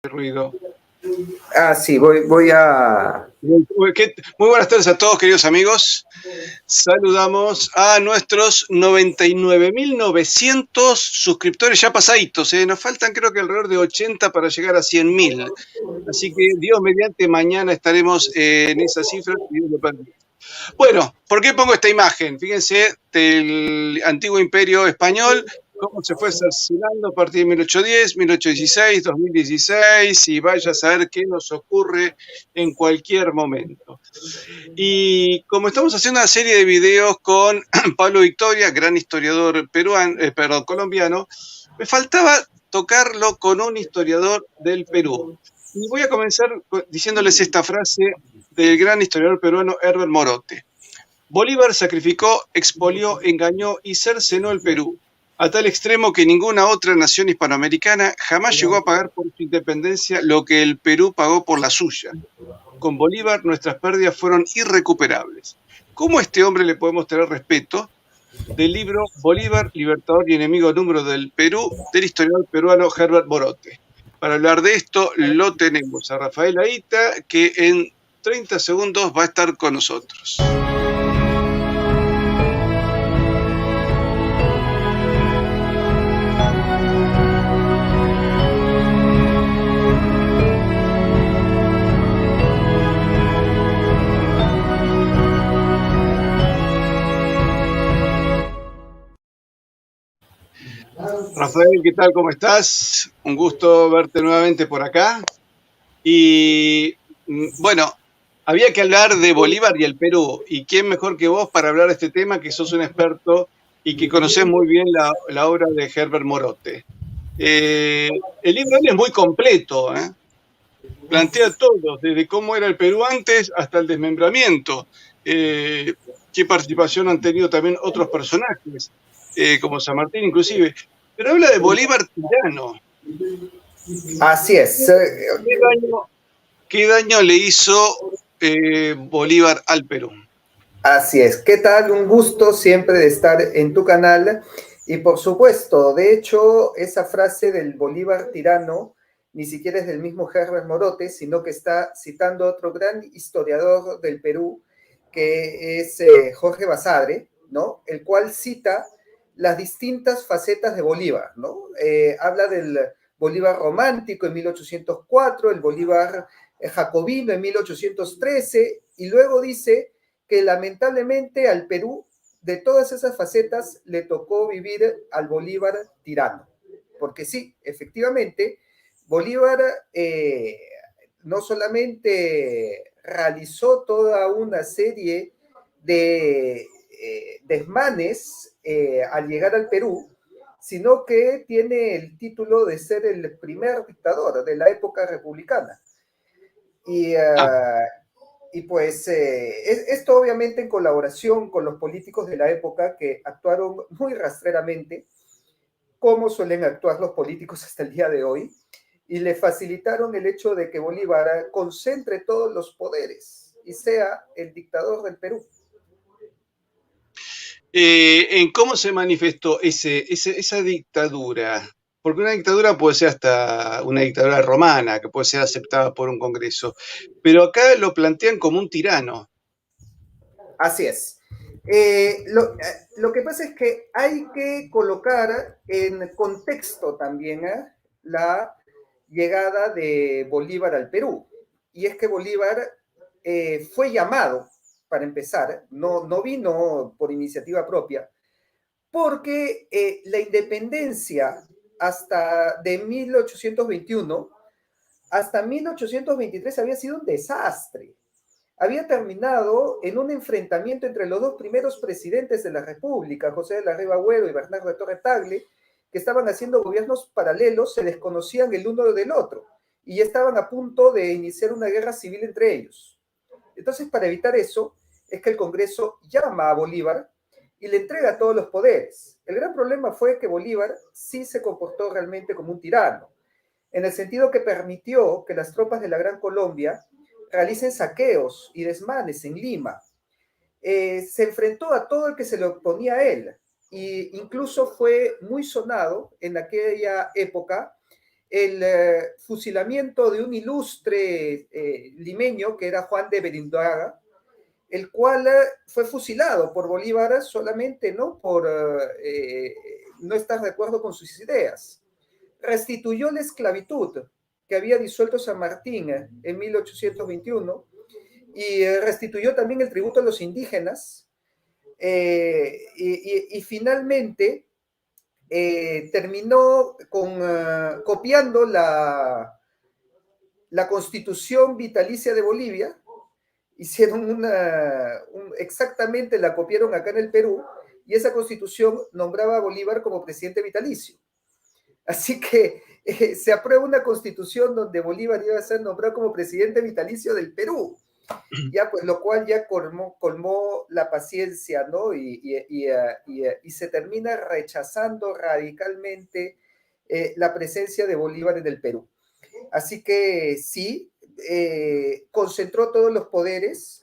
Ruido. Sí, voy a... Muy buenas tardes a todos, queridos amigos. Saludamos a nuestros 99.900 suscriptores ya pasaditos. Nos faltan creo que alrededor de 80 para llegar a 100.000. Así que Dios mediante, mañana estaremos en esa cifra. Bueno, ¿por qué pongo esta imagen? Fíjense del antiguo imperio español, cómo se fue cercenando a partir de 1810, 1816, 2016, y vaya a saber qué nos ocurre en cualquier momento. Y como estamos haciendo una serie de videos con Pablo Victoria, gran historiador colombiano, me faltaba tocarlo con un historiador del Perú. Y voy a comenzar diciéndoles esta frase del gran historiador peruano Herbert Morote. Bolívar sacrificó, expolió, engañó y cercenó el Perú, a tal extremo que ninguna otra nación hispanoamericana jamás llegó a pagar por su independencia lo que el Perú pagó por la suya. Con Bolívar nuestras pérdidas fueron irrecuperables. ¿Cómo a este hombre le podemos tener respeto? Del libro Bolívar, libertador y enemigo número del Perú, del historiador peruano Herbert Morote. Para hablar de esto lo tenemos a Rafael Aita, que en 30 segundos va a estar con nosotros. Rafael, ¿qué tal? ¿Cómo estás? Un gusto verte nuevamente por acá. Y bueno, había que hablar de Bolívar y el Perú. ¿Y quién mejor que vos para hablar de este tema, que sos un experto y que conocés muy bien la obra de Herbert Morote? El libro es muy completo, ¿eh? Plantea todo, desde cómo era el Perú antes hasta el desmembramiento. Qué participación han tenido también otros personajes, como San Martín inclusive. Pero habla de Bolívar tirano. Así es. ¿Qué daño le hizo Bolívar al Perú? Así es. ¿Qué tal? Un gusto siempre de estar en tu canal. Y por supuesto, de hecho, esa frase del Bolívar tirano ni siquiera es del mismo Herbert Morote, sino que está citando a otro gran historiador del Perú, que es Jorge Basadre, ¿no? El cual cita las distintas facetas de Bolívar, ¿no? Habla del Bolívar romántico en 1804, el Bolívar jacobino en 1813, y luego dice que lamentablemente al Perú, de todas esas facetas, le tocó vivir al Bolívar tirano. Porque sí, efectivamente, Bolívar no solamente realizó toda una serie de desmanes al llegar al Perú, sino que tiene el título de ser el primer dictador de la época republicana. Y pues esto obviamente en colaboración con los políticos de la época que actuaron muy rastreramente, como suelen actuar los políticos hasta el día de hoy, y le facilitaron el hecho de que Bolívar concentre todos los poderes y sea el dictador del Perú. ¿En cómo se manifestó esa dictadura? Porque una dictadura puede ser hasta una dictadura romana, que puede ser aceptada por un congreso, pero acá lo plantean como un tirano. Así es. Lo que pasa es que hay que colocar en contexto también la llegada de Bolívar al Perú. Y es que Bolívar fue llamado, para empezar, no vino por iniciativa propia, porque la independencia hasta de 1821 hasta 1823 había sido un desastre. Había terminado en un enfrentamiento entre los dos primeros presidentes de la República, José de la Riva Agüero y Bernardo de Torre Tagle, que estaban haciendo gobiernos paralelos, se desconocían el uno del otro y estaban a punto de iniciar una guerra civil entre ellos. Entonces, para evitar eso, es que el Congreso llama a Bolívar y le entrega todos los poderes. El gran problema fue que Bolívar sí se comportó realmente como un tirano, en el sentido que permitió que las tropas de la Gran Colombia realicen saqueos y desmanes en Lima. Se enfrentó a todo el que se le oponía a él, e incluso fue muy sonado en aquella época el fusilamiento de un ilustre limeño que era Juan de Berindoaga, el cual fue fusilado por Bolívar solamente no por no estar de acuerdo con sus ideas. Restituyó la esclavitud que había disuelto San Martín en 1821 y restituyó también el tributo a los indígenas y finalmente terminó con, copiando la constitución vitalicia de Bolivia. Hicieron exactamente la copiaron acá en el Perú, y esa constitución nombraba a Bolívar como presidente vitalicio. Así que se aprueba una constitución donde Bolívar iba a ser nombrado como presidente vitalicio del Perú. Ya, pues lo cual ya colmó la paciencia, ¿no? Y se termina rechazando radicalmente la presencia de Bolívar en el Perú. Así que sí, concentró todos los poderes,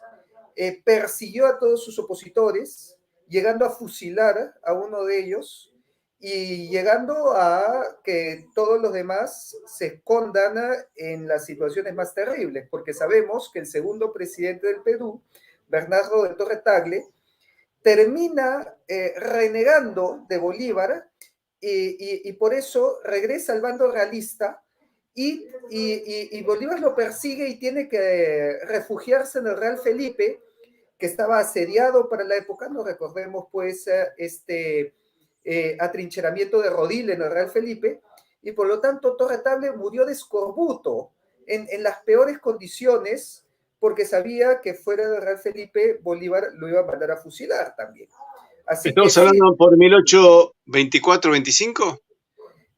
persiguió a todos sus opositores, llegando a fusilar a uno de ellos y llegando a que todos los demás se escondan en las situaciones más terribles, porque sabemos que el segundo presidente del Perú, Bernardo de Torre Tagle, termina renegando de Bolívar y por eso regresa al bando realista y Bolívar lo persigue y tiene que refugiarse en el Real Felipe, que estaba asediado para la época. No recordemos pues atrincheramiento de Rodil en el Real Felipe, y por lo tanto Torre Tagle murió de escorbuto en las peores condiciones, porque sabía que fuera del Real Felipe Bolívar lo iba a mandar a fusilar también. Así ¿Estamos que hablando sí, por 1824, 25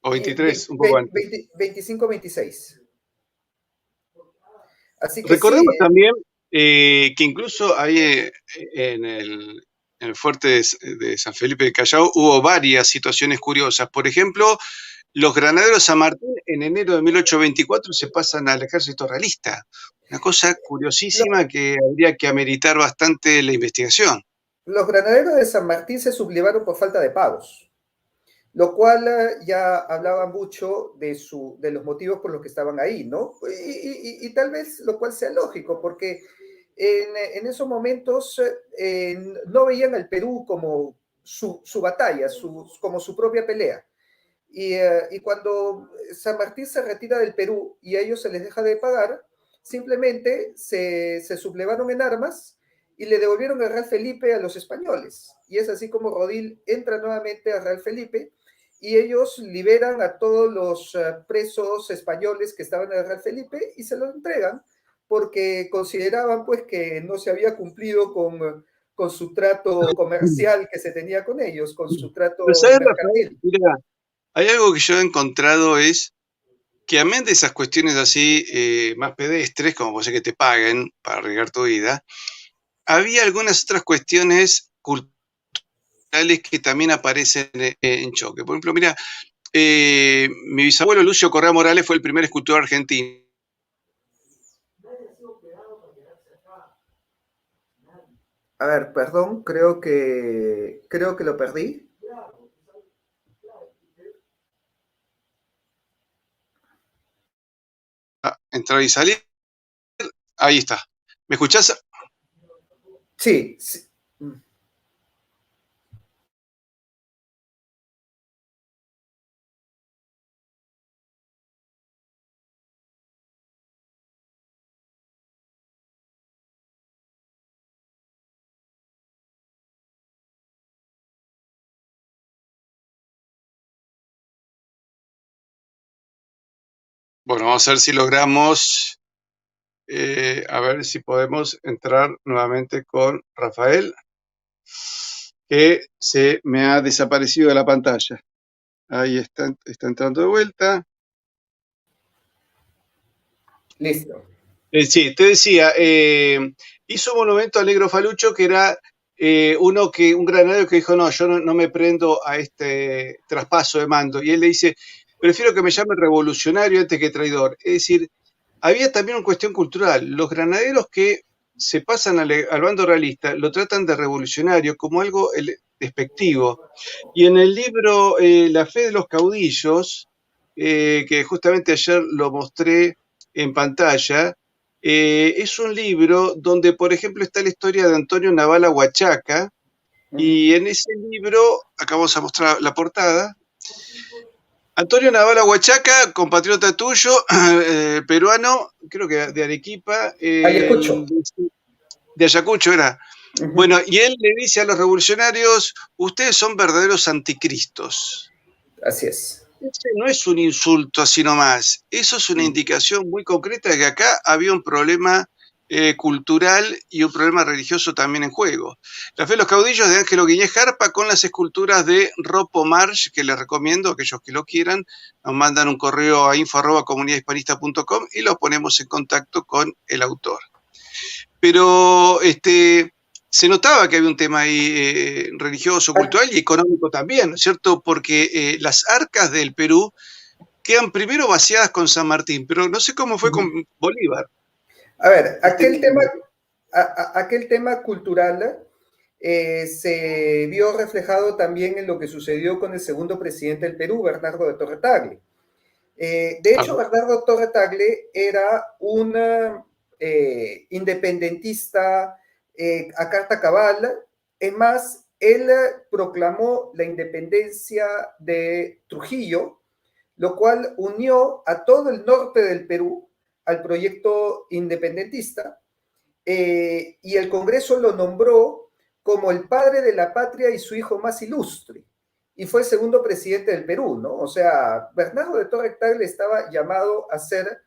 o 23, un poco antes? 25-26. Así que sí, Recordemos también que incluso ahí en el fuerte de San Felipe de Callao hubo varias situaciones curiosas. Por ejemplo, los granaderos San Martín en enero de 1824 se pasan al ejército realista. Una cosa curiosísima que habría que ameritar bastante la investigación. los granaderos de San Martín se sublevaron por falta de pagos, lo cual ya hablaba mucho de los motivos por los que estaban ahí, ¿no? Y tal vez lo cual sea lógico, porque en esos momentos no veían al Perú como su batalla, como su propia pelea. Y cuando San Martín se retira del Perú y a ellos se les deja de pagar, simplemente se sublevaron en armas y le devolvieron el Real Felipe a los españoles. Y es así como Rodil entra nuevamente al Real Felipe y ellos liberan a todos los presos españoles que estaban en el Real Felipe y se los entregan porque consideraban pues que no se había cumplido con su trato comercial que se tenía con ellos, con su Pero trato ¿sabes, Rafael? mercantil. Mira, hay algo que yo he encontrado es que amén de esas cuestiones así más pedestres, como puede ser que te paguen para arriesgar tu vida, había algunas otras cuestiones culturales que también aparecen en choque. Por ejemplo, mira, mi bisabuelo Lucio Correa Morales fue el primer escultor argentino. A ver, perdón, creo que lo perdí. Entrar y salir. Ahí está. ¿Me escuchás? Sí, sí. Bueno, vamos a ver si logramos, a ver si podemos entrar nuevamente con Rafael, que se me ha desaparecido de la pantalla. Ahí está entrando de vuelta. Listo. Sí, te decía, hizo un monumento al negro Falucho que era un granadero que dijo, no, yo no me prendo a este traspaso de mando. Y él le dice, prefiero que me llamen revolucionario antes que traidor. Es decir, había también una cuestión cultural. Los granaderos que se pasan al bando realista lo tratan de revolucionario como algo despectivo. Y en el libro La fe de los caudillos, que justamente ayer lo mostré en pantalla. Es un libro donde, por ejemplo, está la historia de Antonio Navala Huachaca, y en ese libro, acá vamos a mostrar la portada, Antonio Navala Huachaca, compatriota tuyo, peruano, creo que de Arequipa, Ayacucho. de Ayacucho era. Bueno, y él le dice a los revolucionarios, ustedes son verdaderos anticristos. Así es. Ese no es un insulto así nomás, eso es una indicación muy concreta de que acá había un problema cultural y un problema religioso también en juego. La fe de los caudillos de Ángelo Guiñez Jarpa con las esculturas de Ropo March, que les recomiendo, aquellos que lo quieran, nos mandan un correo a info@comunidadhispanista.com y los ponemos en contacto con el autor. Pero se notaba que había un tema ahí religioso, cultural y económico también, ¿no es cierto? Porque las arcas del Perú quedan primero vaciadas con San Martín, pero no sé cómo fue con Bolívar. A ver, aquel tema cultural se vio reflejado también en lo que sucedió con el segundo presidente del Perú, Bernardo de Torre Tagle. De hecho, Bernardo Torre Tagle era un independentista a carta cabal. Es más, él proclamó la independencia de Trujillo, lo cual unió a todo el norte del Perú al proyecto independentista, y el Congreso lo nombró como el padre de la patria y su hijo más ilustre, y fue el segundo presidente del Perú, ¿no? O sea, Bernardo de Torre Tagle estaba llamado a ser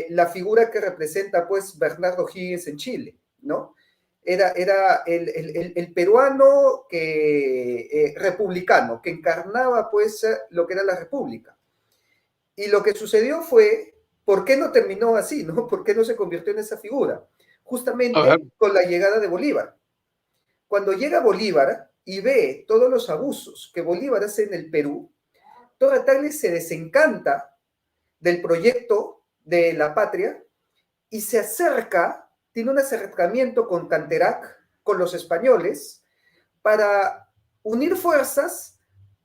la figura que representa, pues, Bernardo Higgins en Chile, ¿no? Era el peruano republicano, que encarnaba, pues, lo que era la república. Y lo que sucedió fue, ¿por qué no terminó así, no? ¿Por qué no se convirtió en esa figura? Justamente con la llegada de Bolívar. Cuando llega Bolívar y ve todos los abusos que Bolívar hace en el Perú, Torre Tagle se desencanta del proyecto de la patria y se acerca, tiene un acercamiento con Canterac, con los españoles, para unir fuerzas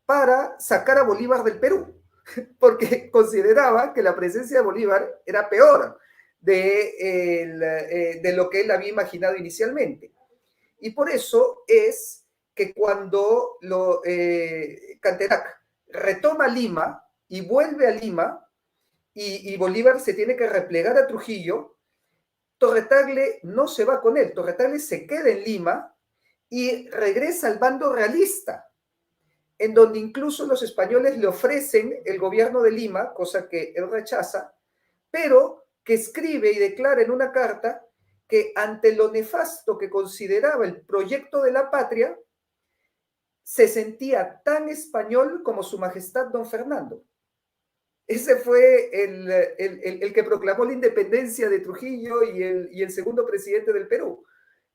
para sacar a Bolívar del Perú, porque consideraba que la presencia de Bolívar era peor de lo que él había imaginado inicialmente. Y por eso es que cuando Canterac retoma Lima y vuelve a Lima, y Bolívar se tiene que replegar a Trujillo, Torre Tagle no se va con él, Torre Tagle se queda en Lima y regresa al bando realista, en donde incluso los españoles le ofrecen el gobierno de Lima, cosa que él rechaza, pero que escribe y declara en una carta que ante lo nefasto que consideraba el proyecto de la patria, se sentía tan español como su majestad don Fernando. Ese fue el que proclamó la independencia de Trujillo y el segundo presidente del Perú,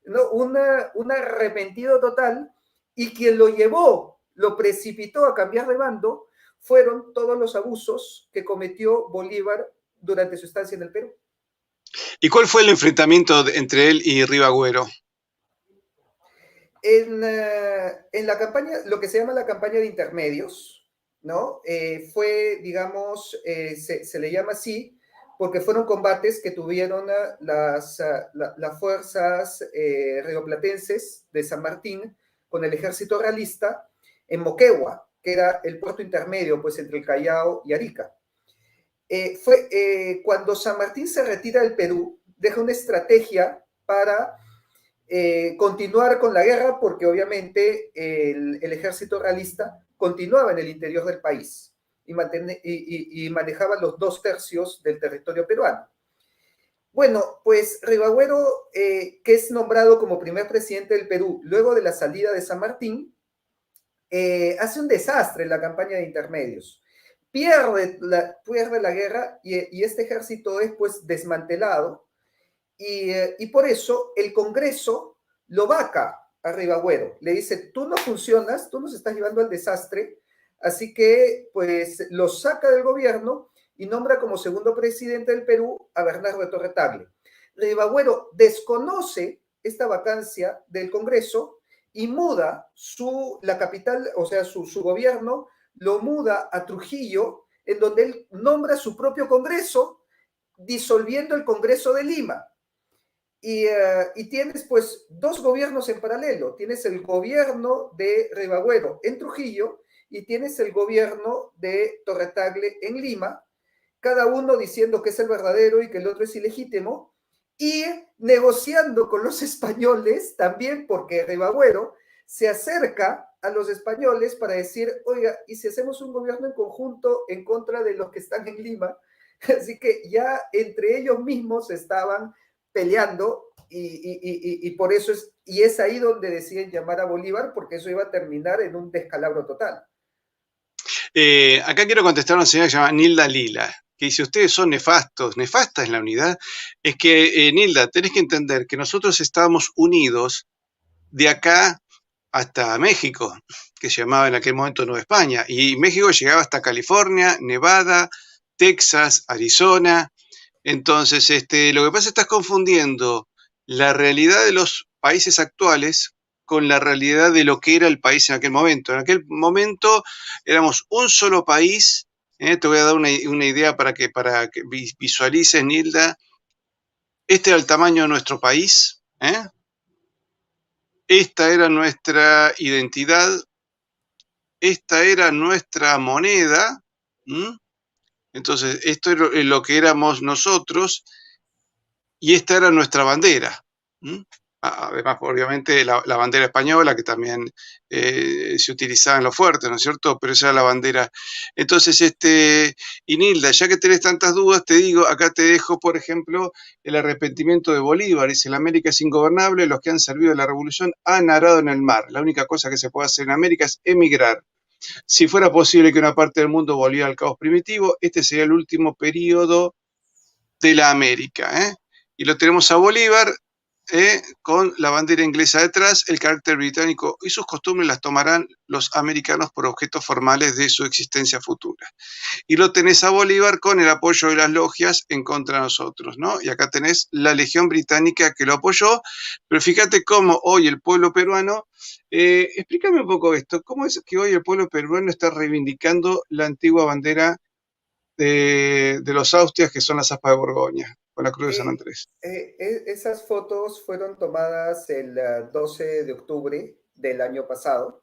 ¿no? Un arrepentido total, y quien lo llevó, lo precipitó a cambiar de bando, fueron todos los abusos que cometió Bolívar durante su estancia en el Perú. ¿Y cuál fue el enfrentamiento entre él y Ribagüero? En la campaña, lo que se llama la campaña de intermedios, ¿no? Fue, digamos, se le llama así porque fueron combates que tuvieron las fuerzas rioplatenses de San Martín con el ejército realista en Moquegua, que era el puerto intermedio, pues, entre el Callao y Arica. Fue cuando San Martín se retira del Perú, deja una estrategia para continuar con la guerra, porque obviamente el ejército realista continuaba en el interior del país y manejaba los 2/3 del territorio peruano. Bueno, pues Ribagüero, que es nombrado como primer presidente del Perú luego de la salida de San Martín, hace un desastre en la campaña de intermedios. Pierde la guerra y este ejército es, pues, desmantelado, y por eso el Congreso lo vaca a Ribagüero. Le dice, tú no funcionas, tú nos estás llevando al desastre, así que, pues, lo saca del gobierno y nombra como segundo presidente del Perú a Bernardo de Torre Tagle. Ribagüero desconoce esta vacancia del Congreso y muda la capital, o sea, su gobierno lo muda a Trujillo, en donde él nombra su propio Congreso, disolviendo el Congreso de Lima. Y tienes pues dos gobiernos en paralelo. Tienes el gobierno de Ribagüero en Trujillo y tienes el gobierno de Torre en Lima, cada uno diciendo que es el verdadero y que el otro es ilegítimo, y negociando con los españoles también, porque Ribagüero se acerca a los españoles para decir, oiga, ¿y si hacemos un gobierno en conjunto en contra de los que están en Lima? Así que ya entre ellos mismos estaban peleando y por eso es ahí donde deciden llamar a Bolívar, porque eso iba a terminar en un descalabro total. Acá quiero contestar a una señora que se llama Nilda Lila, que dice, ustedes son nefastos. Nefasta es la unidad. Es que, Nilda, tenés que entender que nosotros estábamos unidos de acá hasta México, que se llamaba en aquel momento Nueva España, y México llegaba hasta California, Nevada, Texas, Arizona. Entonces, lo que pasa es que estás confundiendo la realidad de los países actuales con la realidad de lo que era el país en aquel momento. En aquel momento éramos un solo país. Te voy a dar una idea para que visualices, Nilda. Este era el tamaño de nuestro país. Esta era nuestra identidad. Esta era nuestra moneda. Entonces, esto es lo que éramos nosotros. Y esta era nuestra bandera. Además, obviamente, la bandera española, que también se utilizaba en los fuertes, ¿no es cierto? Pero esa era la bandera. Entonces, y Nilda, ya que tenés tantas dudas, te digo, acá te dejo, por ejemplo, el arrepentimiento de Bolívar. Dice, la América es ingobernable, los que han servido a la revolución han arado en el mar. La única cosa que se puede hacer en América es emigrar. Si fuera posible que una parte del mundo volviera al caos primitivo, este sería el último periodo de la América. Y lo tenemos a Bolívar con la bandera inglesa detrás, el carácter británico y sus costumbres las tomarán los americanos por objetos formales de su existencia futura. Y lo tenés a Bolívar con el apoyo de las logias en contra de nosotros, ¿no? Y acá tenés la Legión Británica que lo apoyó, pero fíjate cómo hoy el pueblo peruano, explícame un poco esto, ¿cómo es que hoy el pueblo peruano está reivindicando la antigua bandera de los Austrias, que son las aspas de Borgoña, con la Cruz de San Andrés? Esas fotos fueron tomadas el 12 de octubre del año pasado,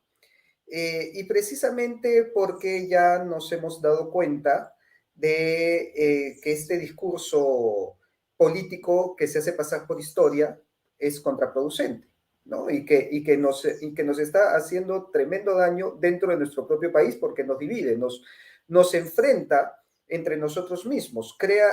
y precisamente porque ya nos hemos dado cuenta de que este discurso político que se hace pasar por historia es contraproducente, ¿no? Y que nos está haciendo tremendo daño dentro de nuestro propio país porque nos divide, nos enfrenta entre nosotros mismos, crea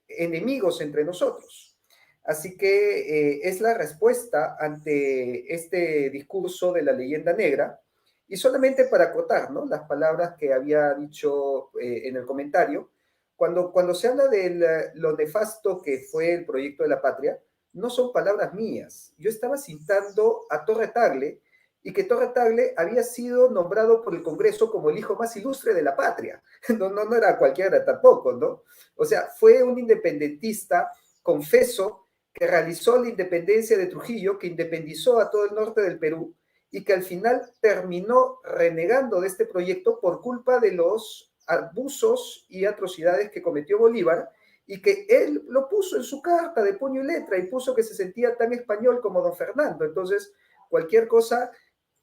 enemigos entre nosotros. Así que es la respuesta ante este discurso de la leyenda negra. Y solamente para acotar, ¿no?, las palabras que había dicho en el comentario, cuando se habla de lo nefasto que fue el proyecto de la patria, no son palabras mías. Yo estaba citando a Torre Tagle, y que Torre Tagle había sido nombrado por el Congreso como el hijo más ilustre de la patria. No era cualquiera tampoco, ¿no? O sea, fue un independentista, confeso, que realizó la independencia de Trujillo, que independizó a todo el norte del Perú, y que al final terminó renegando de este proyecto por culpa de los abusos y atrocidades que cometió Bolívar, y que él lo puso en su carta de puño y letra, y puso que se sentía tan español como don Fernando. Entonces, cualquier cosa,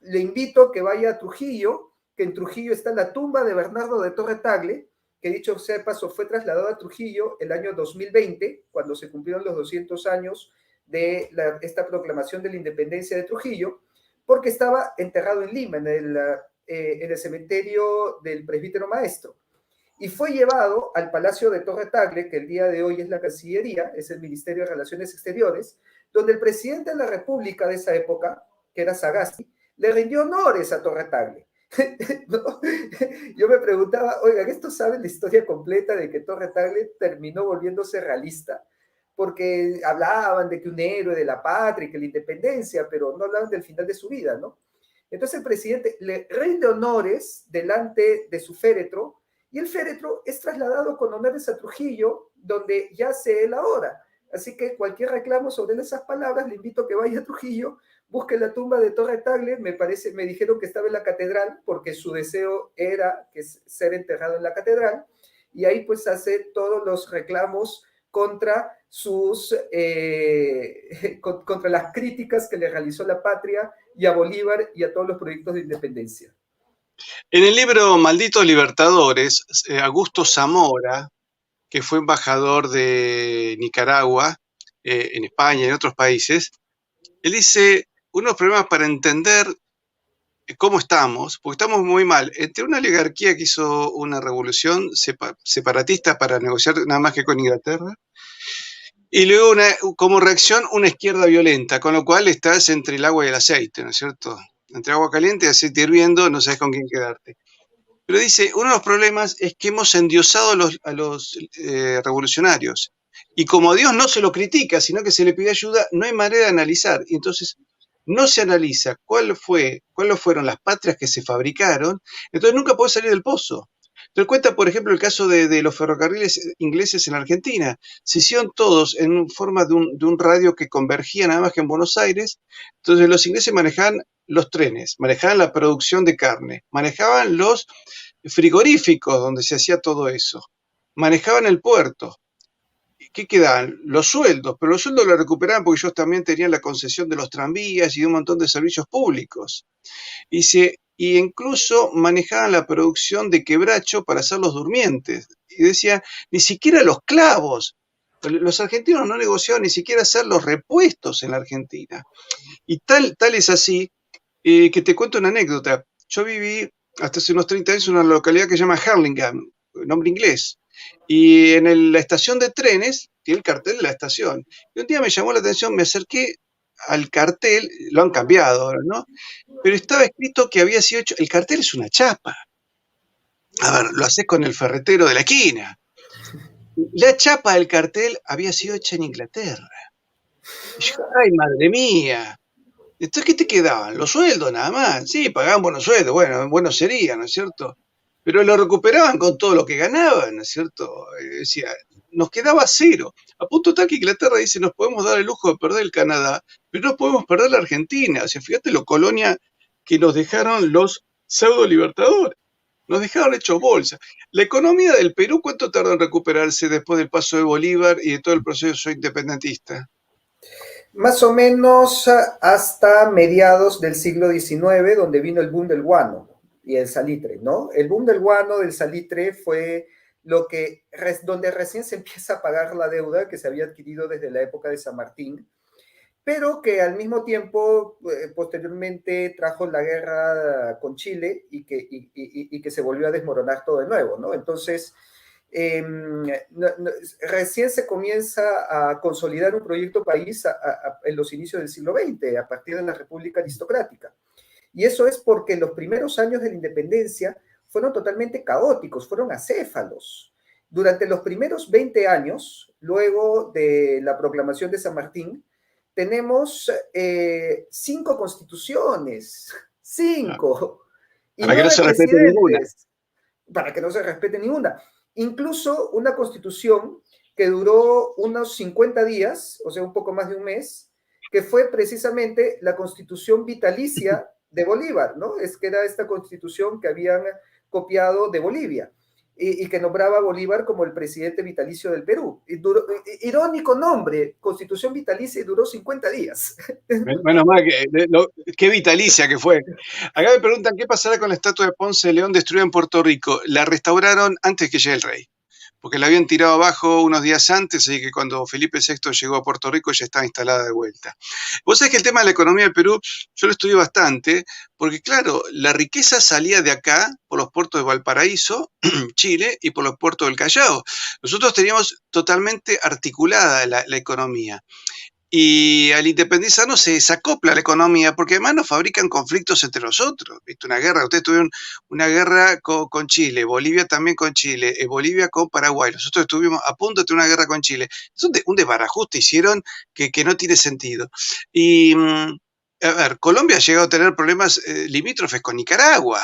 le invito a que vaya a Trujillo, que en Trujillo está la tumba de Bernardo de Torre Tagle, que dicho sea de paso fue trasladado a Trujillo el año 2020, cuando se cumplieron los 200 años de esta proclamación de la independencia de Trujillo, porque estaba enterrado en Lima, en el cementerio del presbítero maestro, y fue llevado al Palacio de Torre Tagle, que el día de hoy es la Cancillería, es el Ministerio de Relaciones Exteriores, donde el presidente de la República de esa época, que era Sagasti, le rindió honores a Torre Tagle. ¿No? Yo me preguntaba, oigan, ¿estos saben la historia completa de que Torre Tagle terminó volviéndose realista? Porque hablaban de que un héroe de la patria y que la independencia, pero no hablaban del final de su vida, ¿no? Entonces el presidente le rinde honores delante de su féretro, y el féretro es trasladado con honores a Trujillo, donde yace él ahora. Así que cualquier reclamo sobre esas palabras, le invito a que vaya a Trujillo, busque la tumba de Torre Tagle. Me dijeron que estaba en la catedral, porque su deseo era ser enterrado en la catedral, y ahí pues hace todos los reclamos contra contra las críticas que le realizó la patria y a Bolívar y a todos los proyectos de independencia. En el libro Malditos Libertadores, Augusto Zamora, que fue embajador de Nicaragua, en España y en otros países, él dice unos problemas para entender cómo estamos, porque estamos muy mal, entre una oligarquía que hizo una revolución separatista para negociar nada más que con Inglaterra, y luego como reacción una izquierda violenta, con lo cual estás entre el agua y el aceite, ¿no es cierto? Entre agua caliente y aceite hirviendo, no sabes con quién quedarte. Pero dice, uno de los problemas es que hemos endiosado a los revolucionarios. Y como a Dios no se lo critica, sino que se le pide ayuda, no hay manera de analizar. Y entonces no se analiza cuáles fueron las patrias que se fabricaron, entonces nunca puede salir del pozo. Te cuenta, por ejemplo, el caso de los ferrocarriles ingleses en Argentina. Se hicieron todos en forma de un radio que convergía nada más que en Buenos Aires. Entonces los ingleses manejaban los trenes, manejaban la producción de carne, manejaban los frigoríficos donde se hacía todo eso, manejaban el puerto. ¿Qué quedaban? Los sueldos, pero los sueldos los recuperaban porque ellos también tenían la concesión de los tranvías y de un montón de servicios públicos. Y incluso manejaban la producción de quebracho para hacer los durmientes. Y decían, ni siquiera los clavos. Los argentinos no negociaban ni siquiera hacer los repuestos en la Argentina. Y tal es así que te cuento una anécdota. Yo viví hasta hace unos 30 años en una localidad que se llama Hurlingham, nombre inglés. Y en la estación de trenes, tiene el cartel de la estación. Y un día me llamó la atención, me acerqué al cartel, lo han cambiado ahora, ¿no? Pero estaba escrito que había sido hecho, el cartel es una chapa. A ver, lo haces con el ferretero de la esquina. La chapa del cartel había sido hecha en Inglaterra. Y yo, ay, madre mía. Entonces, ¿qué te quedaban? Los sueldos nada más. Sí, pagaban buenos sueldos, bueno, buenos serían, ¿no es cierto? Pero lo recuperaban con todo lo que ganaban, ¿no es cierto? Decía, nos quedaba cero. A punto tal que Inglaterra dice, nos podemos dar el lujo de perder el Canadá, pero no podemos perder la Argentina. O sea, fíjate lo colonia que nos dejaron los pseudo libertadores. Nos dejaron hechos bolsa. La economía del Perú, ¿cuánto tardó en recuperarse después del paso de Bolívar y de todo el proceso independentista? Más o menos hasta mediados del siglo XIX, donde vino el boom del guano y el salitre, ¿no? El boom del guano, del salitre, fue donde recién se empieza a pagar la deuda que se había adquirido desde la época de San Martín, pero que al mismo tiempo, posteriormente, trajo la guerra con Chile y que se volvió a desmoronar todo de nuevo, ¿no? Entonces, recién se comienza a consolidar un proyecto país en los inicios del siglo XX, a partir de la República Aristocrática. Y eso es porque los primeros años de la independencia fueron totalmente caóticos, fueron acéfalos. Durante los primeros 20 años, luego de la proclamación de San Martín, tenemos 5 constituciones, 5, y Para que no 9 se respete ninguna. presidentes, para que no se respete ninguna. Incluso una constitución que duró unos 50 días, o sea, un poco más de un mes, que fue precisamente la constitución vitalicia de Bolívar, ¿no? Es que era esta constitución que habían copiado de Bolivia y que nombraba a Bolívar como el presidente vitalicio del Perú. Irónico nombre, constitución vitalicia, y duró 50 días. Menos mal qué vitalicia que fue. Acá me preguntan qué pasará con la estatua de Ponce de León destruida en Puerto Rico. La restauraron antes que llegue el rey, porque la habían tirado abajo unos días antes, así que cuando Felipe VI llegó a Puerto Rico ya estaba instalada de vuelta. Vos sabés que el tema de la economía del Perú, yo lo estudié bastante, porque claro, la riqueza salía de acá por los puertos de Valparaíso, Chile, y por los puertos del Callao. Nosotros teníamos totalmente articulada la economía. Y al independizarnos se desacopla la economía, porque además nos fabrican conflictos entre nosotros. ¿Viste? Una guerra, ustedes tuvieron una guerra con Chile, Bolivia también con Chile, Bolivia con Paraguay. Nosotros estuvimos a punto de tener una guerra con Chile. Es un desbarajuste hicieron que no tiene sentido. Y, a ver, Colombia ha llegado a tener problemas limítrofes con Nicaragua.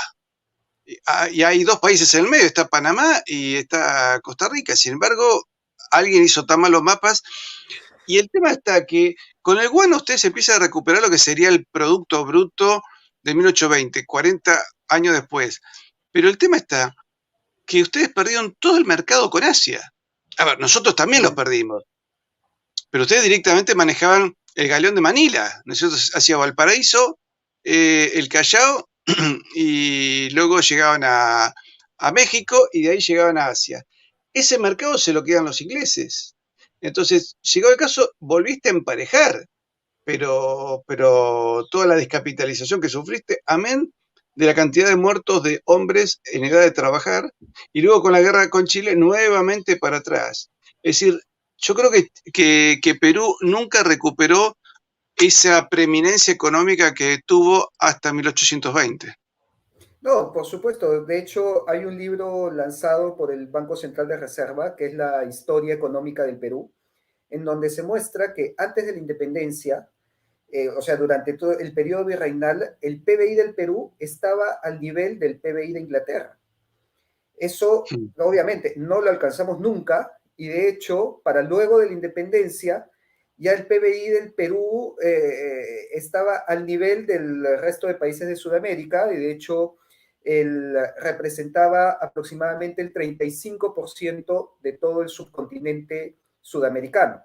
Y hay 2 países en el medio, está Panamá y está Costa Rica. Sin embargo, alguien hizo tan mal los mapas. Y el tema está que con el guano usted se empieza a recuperar lo que sería el Producto Bruto de 1820, 40 años después. Pero el tema está que ustedes perdieron todo el mercado con Asia. A ver, nosotros también los perdimos, pero ustedes directamente manejaban el galeón de Manila, ¿no es cierto? Hacia Valparaíso, el Callao, y luego llegaban a México y de ahí llegaban a Asia. Ese mercado se lo quedan los ingleses. Entonces, llegado el caso, volviste a emparejar, pero toda la descapitalización que sufriste, amén de la cantidad de muertos de hombres en edad de trabajar, y luego con la guerra con Chile, nuevamente para atrás. Es decir, yo creo que Perú nunca recuperó esa preeminencia económica que tuvo hasta 1820. No, por supuesto. De hecho, hay un libro lanzado por el Banco Central de Reserva, que es la historia económica del Perú, en donde se muestra que antes de la independencia, o sea, durante todo el periodo virreinal, el PBI del Perú estaba al nivel del PBI de Inglaterra. Eso, obviamente, no lo alcanzamos nunca y de hecho, para luego de la independencia, ya el PBI del Perú estaba al nivel del resto de países de Sudamérica y de hecho él representaba aproximadamente el 35% de todo el subcontinente sudamericano.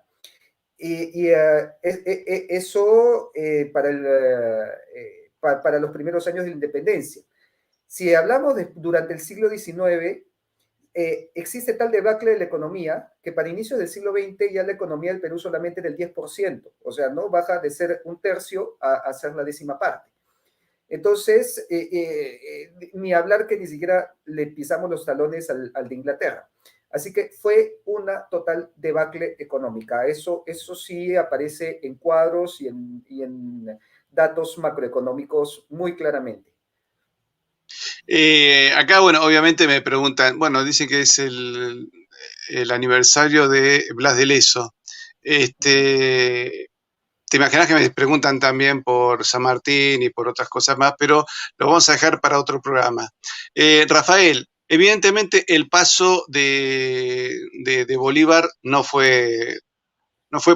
Eso para los primeros años de la independencia. Si hablamos durante el siglo XIX, existe tal debacle de la economía que para inicios del siglo XX ya la economía del Perú solamente era del 10%, o sea, no baja de ser un tercio a ser la décima parte. Entonces, ni hablar que ni siquiera le pisamos los talones al de Inglaterra. Así que fue una total debacle económica. Eso sí aparece en cuadros y en datos macroeconómicos muy claramente. Acá, bueno, obviamente me preguntan, bueno, dicen que es el aniversario de Blas de Lezo. Te imaginas que me preguntan también por San Martín y por otras cosas más, pero lo vamos a dejar para otro programa. Rafael, evidentemente el paso de Bolívar no fue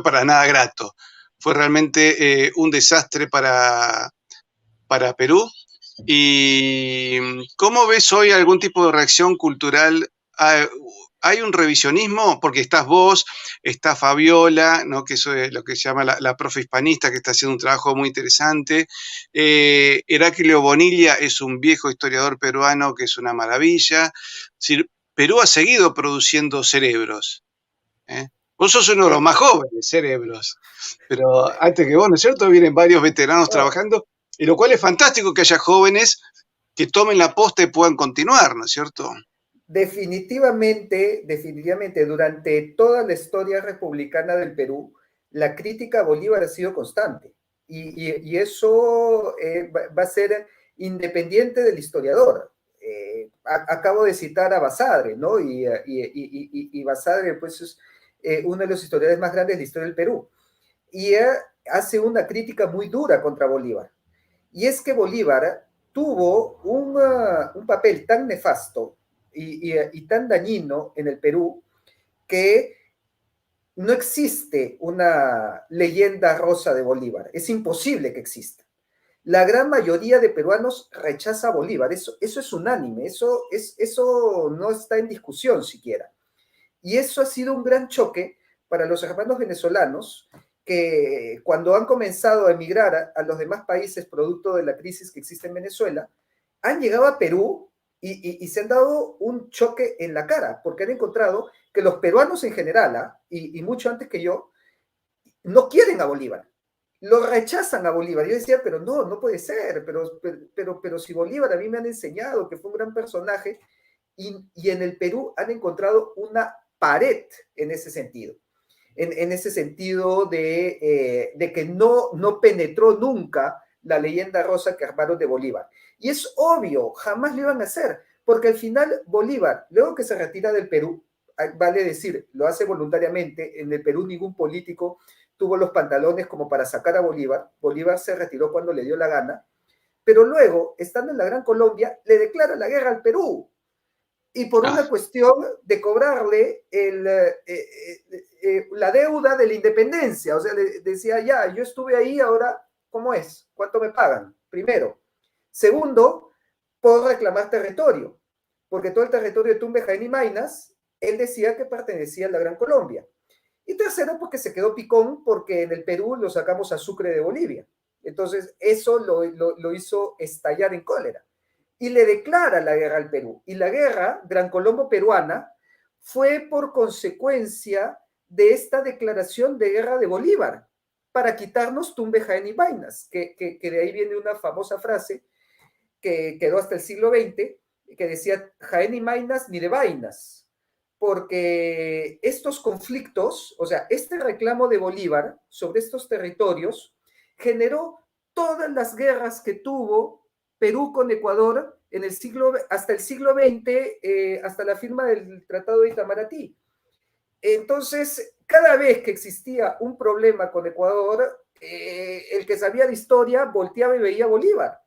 para nada grato. Fue realmente un desastre para Perú. ¿Y cómo ves hoy algún tipo de reacción cultural? ¿Hay un revisionismo? Porque estás vos, está Fabiola, ¿no? Que eso es lo que se llama la profe hispanista, que está haciendo un trabajo muy interesante. Heraclio Bonilla es un viejo historiador peruano que es una maravilla. Es decir, Perú ha seguido produciendo cerebros. Vos sos uno de los más jóvenes cerebros, pero antes que vos, ¿no es cierto? Vienen varios veteranos trabajando, y lo cual es fantástico que haya jóvenes que tomen la posta y puedan continuar, ¿no es cierto? Definitivamente, durante toda la historia republicana del Perú, la crítica a Bolívar ha sido constante. Y eso va a ser independiente del historiador. Acabo de citar a Basadre, ¿no? Y Basadre, pues, es uno de los historiadores más grandes de la historia del Perú. Y hace una crítica muy dura contra Bolívar. Y es que Bolívar tuvo un papel tan nefasto y tan dañino en el Perú que no existe una leyenda rosa de Bolívar. Es imposible que exista. La gran mayoría de peruanos rechaza a Bolívar. Eso es unánime. Eso no está en discusión siquiera. Y eso ha sido un gran choque para los hermanos venezolanos que cuando han comenzado a emigrar a los demás países producto de la crisis que existe en Venezuela, han llegado a Perú y se han dado un choque en la cara, porque han encontrado que los peruanos en general, y mucho antes que yo, no quieren a Bolívar. Lo rechazan a Bolívar. Yo decía, pero no puede ser, pero si Bolívar a mí me han enseñado que fue un gran personaje, y en el Perú han encontrado una pared en ese sentido. En ese sentido de que no penetró nunca la leyenda rosa que armaron de Bolívar. Y es obvio, jamás lo iban a hacer, porque al final Bolívar, luego que se retira del Perú, vale decir, lo hace voluntariamente, en el Perú ningún político tuvo los pantalones como para sacar a Bolívar, Bolívar se retiró cuando le dio la gana, pero luego, estando en la Gran Colombia, le declara la guerra al Perú, y por una cuestión de cobrarle la deuda de la independencia. O sea, le decía, ya, yo estuve ahí, ahora, ¿cómo es? ¿Cuánto me pagan? Primero. Segundo, por reclamar territorio. porque todo el territorio de Tumbes, Jaén y Maynas, él decía que pertenecía a la Gran Colombia. Y tercero, porque se quedó picón, porque en el Perú lo sacamos a Sucre de Bolivia. Entonces, eso lo hizo estallar en cólera. Y le declara la guerra al Perú. Y la guerra Gran Colombo peruana fue por consecuencia de esta declaración de guerra de Bolívar, para quitarnos Tumbe, Jaén y Vainas, que de ahí viene una famosa frase que quedó hasta el siglo XX, que decía Jaén y Vainas ni de vainas, porque estos conflictos, o sea, este reclamo de Bolívar sobre estos territorios generó todas las guerras que tuvo Perú con Ecuador en el siglo, hasta el siglo XX, hasta la firma del Tratado de Itamaraty. Entonces, cada vez que existía un problema con Ecuador, el que sabía de historia volteaba y veía a Bolívar.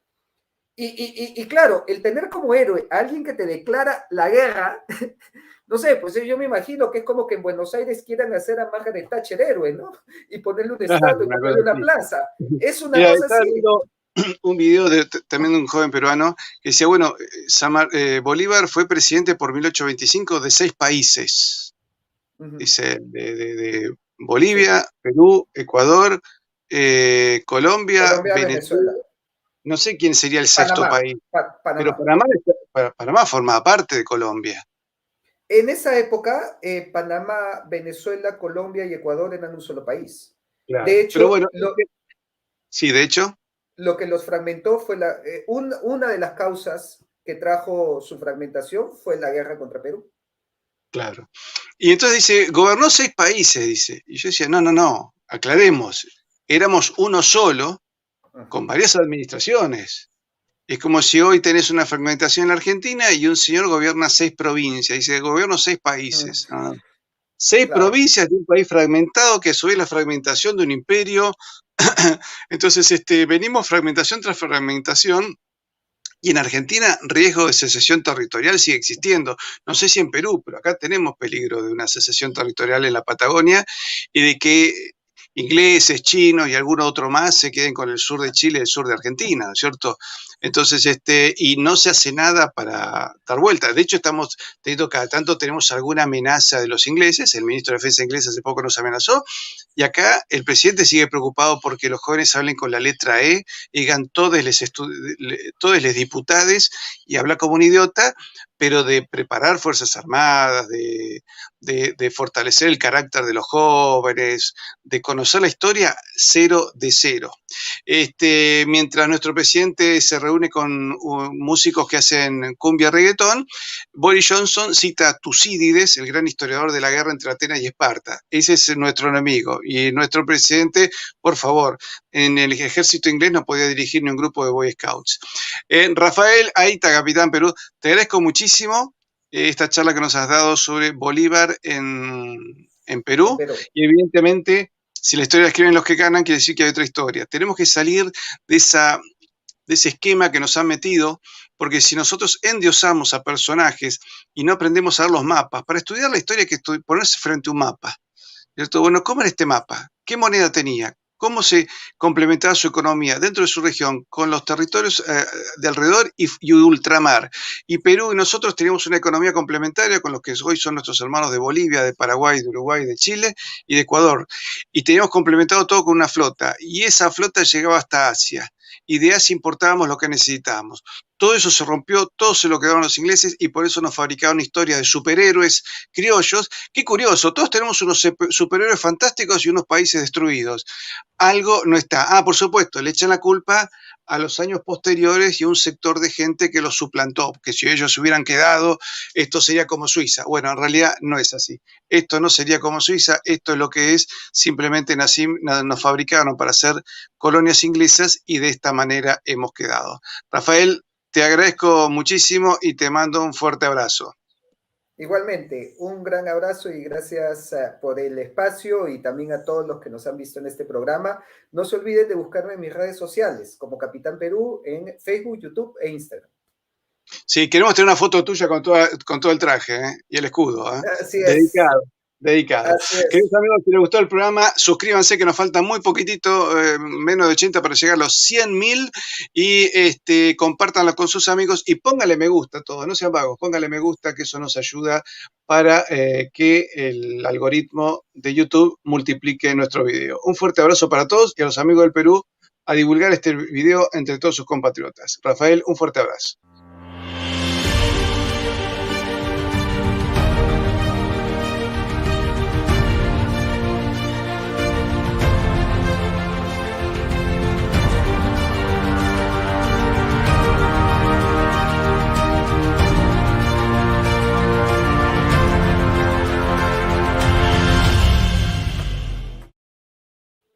Y claro, el tener como héroe a alguien que te declara la guerra, no sé, pues yo me imagino que es como que en Buenos Aires quieran hacer a Margaret Thatcher héroe, ¿no? Y ponerle un estatua y ponerle una plaza. Es una Mira, cosa estaba así. viendo un video también de un joven peruano que decía, bueno, Bolívar fue presidente por 1825 de 6 países. Dice, de Bolivia, sí, Perú, Ecuador, Colombia, Venezuela. No sé quién sería el sexto país, pero Panamá formaba parte de Colombia. En esa época, Panamá, Venezuela, Colombia y Ecuador eran un solo país. Claro. De hecho, pero bueno, sí, de hecho. Lo que los fragmentó fue una de las causas que trajo su fragmentación fue la guerra contra Perú. Claro. Y entonces dice, gobernó 6 países, dice. Y yo decía, no, aclaremos, éramos uno solo, con varias administraciones. Es como si hoy tenés una fragmentación en la Argentina y un señor gobierna 6 provincias. Dice, gobierno 6 países. 6 claro, provincias de un país fragmentado que a su vez la fragmentación de un imperio. Entonces, venimos fragmentación tras fragmentación. Y en Argentina, riesgo de secesión territorial sigue existiendo. No sé si en Perú, pero acá tenemos peligro de una secesión territorial en la Patagonia y de que ingleses, chinos y alguno otro más se queden con el sur de Chile y el sur de Argentina, ¿no es cierto? Entonces, y no se hace nada para dar vuelta. De hecho, estamos teniendo cada tanto, tenemos alguna amenaza de los ingleses. El ministro de Defensa inglés hace poco nos amenazó. Y acá el presidente sigue preocupado porque los jóvenes hablen con la letra E y digan todos les diputades y habla como un idiota, pero de preparar Fuerzas Armadas, de fortalecer el carácter de los jóvenes, de conocer la historia, 0 de 0. Mientras nuestro presidente se reúne con músicos que hacen cumbia reggaetón, Boris Johnson cita a Tucídides, el gran historiador de la guerra entre Atenas y Esparta. Ese es nuestro enemigo. Y nuestro presidente, por favor, en el ejército inglés no podía dirigir ni un grupo de Boy Scouts. Rafael Aita, capitán Perú, te agradezco muchísimo esta charla que nos has dado sobre Bolívar en Perú. Y evidentemente, si la historia la escriben los que ganan, quiere decir que hay otra historia. Tenemos que salir de ese esquema que nos han metido, porque si nosotros endiosamos a personajes y no aprendemos a ver los mapas, para estudiar la historia hay que ponerse frente a un mapa, ¿cierto? Bueno, ¿cómo era este mapa? ¿Qué moneda tenía? ¿Cómo se complementaba su economía dentro de su región con los territorios de alrededor y ultramar? Y Perú y nosotros teníamos una economía complementaria con los que hoy son nuestros hermanos de Bolivia, de Paraguay, de Uruguay, de Chile y de Ecuador. Y teníamos complementado todo con una flota. Y esa flota llegaba hasta Asia. Y de Asia importábamos lo que necesitábamos. Todo eso se rompió, todo se lo quedaron los ingleses y por eso nos fabricaron historias de superhéroes criollos. Qué curioso, todos tenemos unos superhéroes fantásticos y unos países destruidos. Algo no está. Por supuesto, le echan la culpa a los años posteriores y a un sector de gente que los suplantó, que si ellos se hubieran quedado, esto sería como Suiza. Bueno, en realidad no es así. Esto no sería como Suiza, esto es lo que es, simplemente nos fabricaron para hacer colonias inglesas y de esta manera hemos quedado. Rafael, te agradezco muchísimo y te mando un fuerte abrazo. Igualmente, un gran abrazo y gracias por el espacio y también a todos los que nos han visto en este programa. No se olviden de buscarme en mis redes sociales como Capitán Perú en Facebook, YouTube e Instagram. Sí, queremos tener una foto tuya con todo el traje y el escudo. Así dedicado. es. Dedicado. Así es. Queridos amigos, si les gustó el programa, suscríbanse que nos falta muy poquitito, menos de 80 para llegar a los 100.000 y compártanlo con sus amigos y póngale me gusta a todo, no sean vagos, póngale me gusta que eso nos ayuda para que el algoritmo de YouTube multiplique nuestro video. Un fuerte abrazo para todos y a los amigos del Perú a divulgar este video entre todos sus compatriotas. Rafael, un fuerte abrazo.